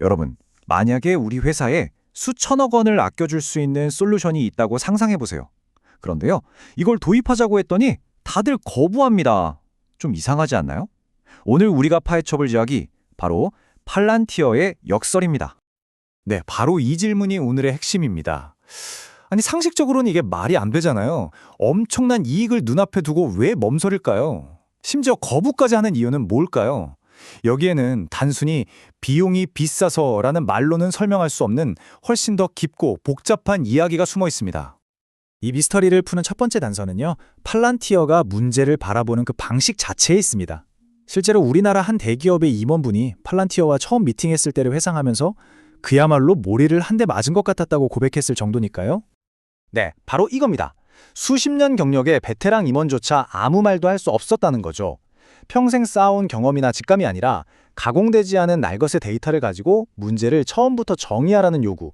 여러분, 만약에 우리 회사에 수천억 원을 아껴줄 수 있는 솔루션이 있다고 상상해 보세요. 그런데요, 이걸 도입하자고 했더니 다들 거부합니다. 좀 이상하지 않나요? 오늘 우리가 파헤쳐볼 이야기, 바로 팔란티어의 역설입니다. 네, 바로 이 질문이 오늘의 핵심입니다. 아니, 상식적으로는 이게 말이 안 되잖아요. 엄청난 이익을 눈앞에 두고 왜 멈설일까요? 심지어 거부까지 하는 이유는 뭘까요? 여기에는 단순히 비용이 비싸서라는 말로는 설명할 수 없는 훨씬 더 깊고 복잡한 이야기가 숨어 있습니다. 이 미스터리를 푸는 첫 번째 단서는요, 팔란티어가 문제를 바라보는 그 방식 자체에 있습니다. 실제로 우리나라 한 대기업의 임원분이 팔란티어와 처음 미팅했을 때를 회상하면서 그야말로 모리를 한 대 맞은 것 같았다고 고백했을 정도니까요. 네, 바로 이겁니다. 수십 년 경력의 베테랑 임원조차 아무 말도 할 수 없었다는 거죠. 평생 쌓아온 경험이나 직감이 아니라 가공되지 않은 날것의 데이터를 가지고 문제를 처음부터 정의하라는 요구.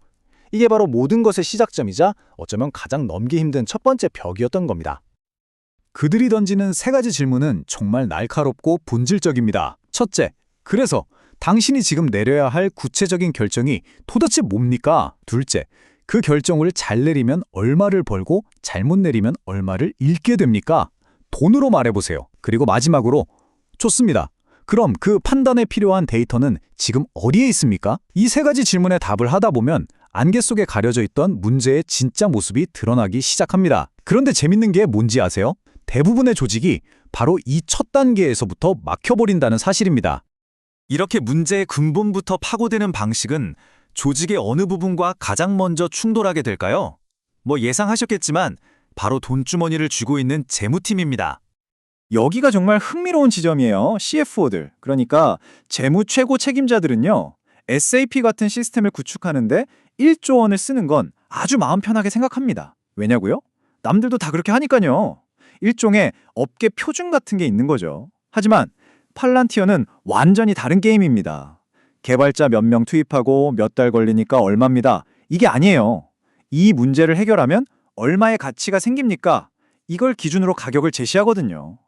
이게 바로 모든 것의 시작점이자 어쩌면 가장 넘기 힘든 첫 번째 벽이었던 겁니다. 그들이 던지는 세 가지 질문은 정말 날카롭고 본질적입니다. 첫째, 그래서 당신이 지금 내려야 할 구체적인 결정이 도대체 뭡니까? 둘째, 그 결정을 잘 내리면 얼마를 벌고 잘못 내리면 얼마를 잃게 됩니까? 돈으로 말해보세요. 그리고 마지막으로, 좋습니다. 그럼 그 판단에 필요한 데이터는 지금 어디에 있습니까? 이 세 가지 질문에 답을 하다 보면 안개 속에 가려져 있던 문제의 진짜 모습이 드러나기 시작합니다. 그런데 재밌는 게 뭔지 아세요? 대부분의 조직이 바로 이 첫 단계에서부터 막혀버린다는 사실입니다. 이렇게 문제의 근본부터 파고드는 방식은 조직의 어느 부분과 가장 먼저 충돌하게 될까요? 예상하셨겠지만 바로 돈주머니를 쥐고 있는 재무팀입니다. 여기가 정말 흥미로운 지점이에요. CFO들, 그러니까 재무 최고 책임자들은요, SAP 같은 시스템을 구축하는데 1조 원을 쓰는 건 아주 마음 편하게 생각합니다. 왜냐고요? 남들도 다 그렇게 하니까요. 일종의 업계 표준 같은 게 있는 거죠. 하지만 팔란티어는 완전히 다른 게임입니다. 개발자 몇 명 투입하고 몇 달 걸리니까 얼마입니다. 이게 아니에요. 이 문제를 해결하면 얼마의 가치가 생깁니까? 이걸 기준으로 가격을 제시하거든요.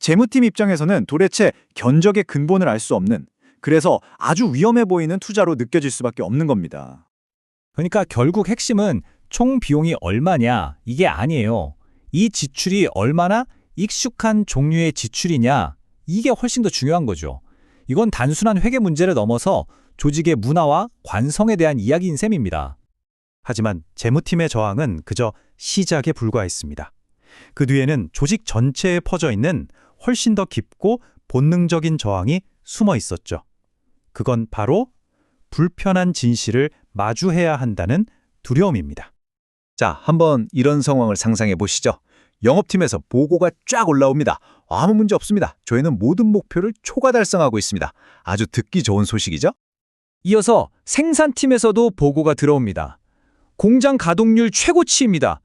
재무팀 입장에서는 도대체 견적의 근본을 알 수 없는, 그래서 아주 위험해 보이는 투자로 느껴질 수밖에 없는 겁니다. 그러니까 결국 핵심은 총 비용이 얼마냐 이게 아니에요. 이 지출이 얼마나 익숙한 종류의 지출이냐 이게 훨씬 더 중요한 거죠. 이건 단순한 회계 문제를 넘어서 조직의 문화와 관성에 대한 이야기인 셈입니다. 하지만 재무팀의 저항은 그저 시작에 불과했습니다. 그 뒤에는 조직 전체에 퍼져 있는 훨씬 더 깊고 본능적인 저항이 숨어 있었죠. 그건 바로 불편한 진실을 마주해야 한다는 두려움입니다. 자, 한번 이런 상황을 상상해 보시죠. 영업팀에서 보고가 쫙 올라옵니다. 아무 문제 없습니다. 저희는 모든 목표를 초과 달성하고 있습니다. 아주 듣기 좋은 소식이죠? 이어서 생산팀에서도 보고가 들어옵니다. 공장 가동률 최고치입니다.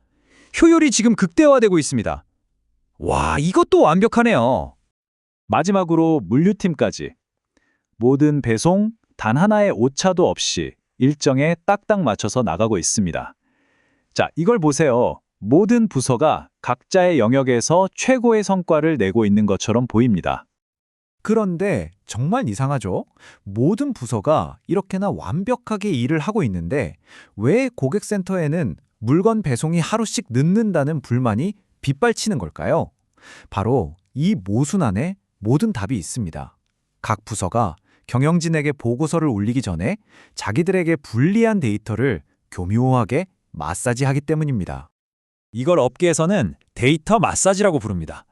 효율이 지금 극대화되고 있습니다. 와, 이것도 완벽하네요. 마지막으로 물류팀까지. 모든 배송 단 하나의 오차도 없이 일정에 딱딱 맞춰서 나가고 있습니다. 자, 이걸 보세요. 모든 부서가 각자의 영역에서 최고의 성과를 내고 있는 것처럼 보입니다. 그런데 정말 이상하죠? 모든 부서가 이렇게나 완벽하게 일을 하고 있는데 왜 고객센터에는 물건 배송이 하루씩 늦는다는 불만이 빗발치는 걸까요? 바로 이 모순 안에 모든 답이 있습니다. 각 부서가 경영진에게 보고서를 올리기 전에 자기들에게 불리한 데이터를 교묘하게 마사지하기 때문입니다. 이걸 업계에서는 데이터 마사지라고 부릅니다.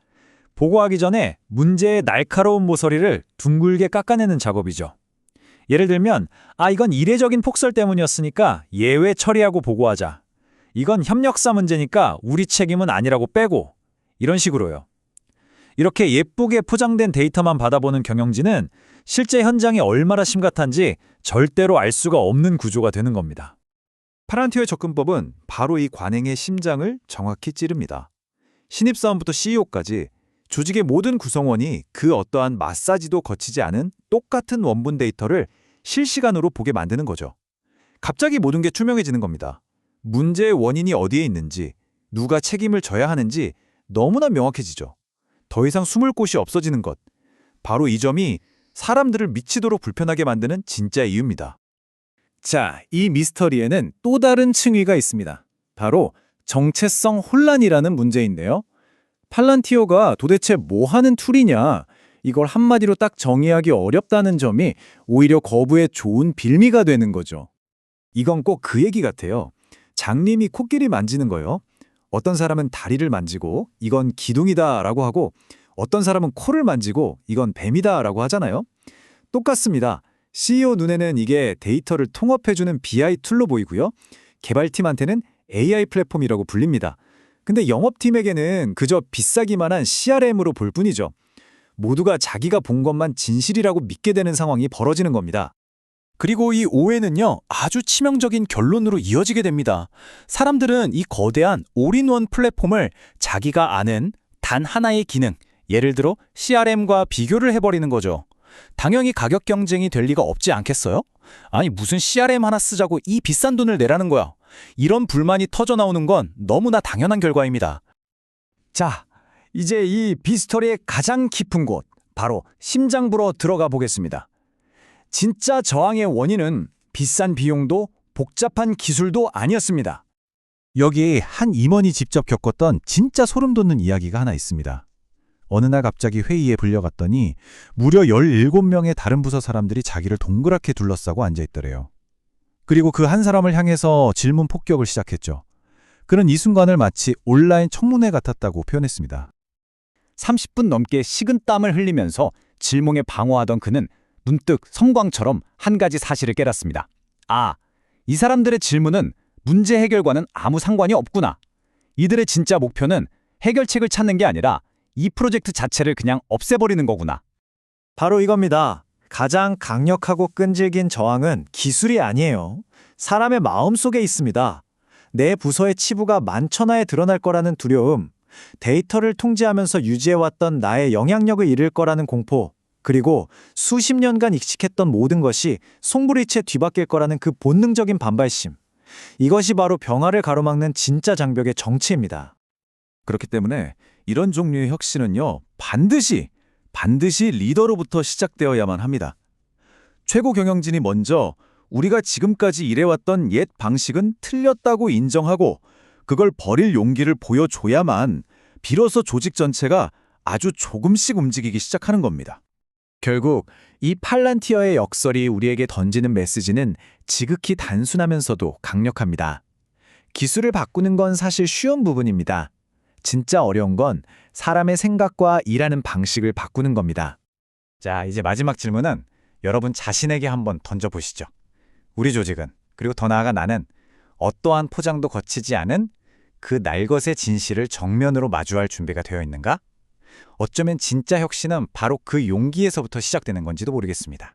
보고하기 전에 문제의 날카로운 모서리를 둥글게 깎아내는 작업이죠. 예를 들면, 이건 이례적인 폭설 때문이었으니까 예외 처리하고 보고하자. 이건 협력사 문제니까 우리 책임은 아니라고 빼고. 이런 식으로요. 이렇게 예쁘게 포장된 데이터만 받아보는 경영진은 실제 현장이 얼마나 심각한지 절대로 알 수가 없는 구조가 되는 겁니다. 팔란티어의 접근법은 바로 이 관행의 심장을 정확히 찌릅니다. 신입사원부터 CEO까지 조직의 모든 구성원이 그 어떠한 마사지도 거치지 않은 똑같은 원본 데이터를 실시간으로 보게 만드는 거죠. 갑자기 모든 게 투명해지는 겁니다. 문제의 원인이 어디에 있는지, 누가 책임을 져야 하는지 너무나 명확해지죠. 더 이상 숨을 곳이 없어지는 것. 바로 이 점이 사람들을 미치도록 불편하게 만드는 진짜 이유입니다. 자, 이 미스터리에는 또 다른 층위가 있습니다. 바로 정체성 혼란이라는 문제인데요. 팔란티어가 도대체 뭐 하는 툴이냐, 이걸 한마디로 딱 정의하기 어렵다는 점이 오히려 거부의 좋은 빌미가 되는 거죠. 이건 꼭 그 얘기 같아요. 장님이 코끼리 만지는 거요. 어떤 사람은 다리를 만지고 이건 기둥이다라고 하고 어떤 사람은 코를 만지고 이건 뱀이다라고 하잖아요. 똑같습니다. CEO 눈에는 이게 데이터를 통합해주는 BI 툴로 보이고요. 개발팀한테는 AI 플랫폼이라고 불립니다. 근데 영업팀에게는 그저 비싸기만 한 CRM으로 볼 뿐이죠. 모두가 자기가 본 것만 진실이라고 믿게 되는 상황이 벌어지는 겁니다. 그리고 이 오해는요, 아주 치명적인 결론으로 이어지게 됩니다. 사람들은 이 거대한 올인원 플랫폼을 자기가 아는 단 하나의 기능, 예를 들어 CRM과 비교를 해버리는 거죠. 당연히 가격 경쟁이 될 리가 없지 않겠어요? 아니 무슨 CRM 하나 쓰자고 이 비싼 돈을 내라는 거야. 이런 불만이 터져나오는 건 너무나 당연한 결과입니다. 자, 이제 이 비스토리의 가장 깊은 곳, 바로 심장부로 들어가 보겠습니다. 진짜 저항의 원인은 비싼 비용도 복잡한 기술도 아니었습니다. 여기에 한 임원이 직접 겪었던 진짜 소름 돋는 이야기가 하나 있습니다. 어느 날 갑자기 회의에 불려갔더니 무려 17명의 다른 부서 사람들이 자기를 동그랗게 둘러싸고 앉아있더래요. 그리고 그 한 사람을 향해서 질문 폭격을 시작했죠. 그는 이 순간을 마치 온라인 청문회 같았다고 표현했습니다. 30분 넘게 식은 땀을 흘리면서 질문에 방어하던 그는 문득 성광처럼 한 가지 사실을 깨닫습니다. 아, 이 사람들의 질문은 문제 해결과는 아무 상관이 없구나. 이들의 진짜 목표는 해결책을 찾는 게 아니라 이 프로젝트 자체를 그냥 없애버리는 거구나. 바로 이겁니다. 가장 강력하고 끈질긴 저항은 기술이 아니에요. 사람의 마음속에 있습니다. 내 부서의 치부가 만천하에 드러날 거라는 두려움, 데이터를 통제하면서 유지해왔던 나의 영향력을 잃을 거라는 공포, 그리고 수십 년간 익숙했던 모든 것이 송두리째 뒤바뀔 거라는 그 본능적인 반발심. 이것이 바로 병화를 가로막는 진짜 장벽의 정체입니다. 그렇기 때문에 이런 종류의 혁신은요, 반드시 리더로부터 시작되어야만 합니다. 최고 경영진이 먼저 우리가 지금까지 일해왔던 옛 방식은 틀렸다고 인정하고 그걸 버릴 용기를 보여줘야만 비로소 조직 전체가 아주 조금씩 움직이기 시작하는 겁니다. 결국 이 팔란티어의 역설이 우리에게 던지는 메시지는 지극히 단순하면서도 강력합니다. 기술을 바꾸는 건 사실 쉬운 부분입니다. 진짜 어려운 건 사람의 생각과 일하는 방식을 바꾸는 겁니다. 자, 이제 마지막 질문은 여러분 자신에게 한번 던져보시죠. 우리 조직은, 그리고 더 나아가 나는 어떠한 포장도 거치지 않은 그 날것의 진실을 정면으로 마주할 준비가 되어 있는가? 어쩌면 진짜 혁신은 바로 그 용기에서부터 시작되는 건지도 모르겠습니다.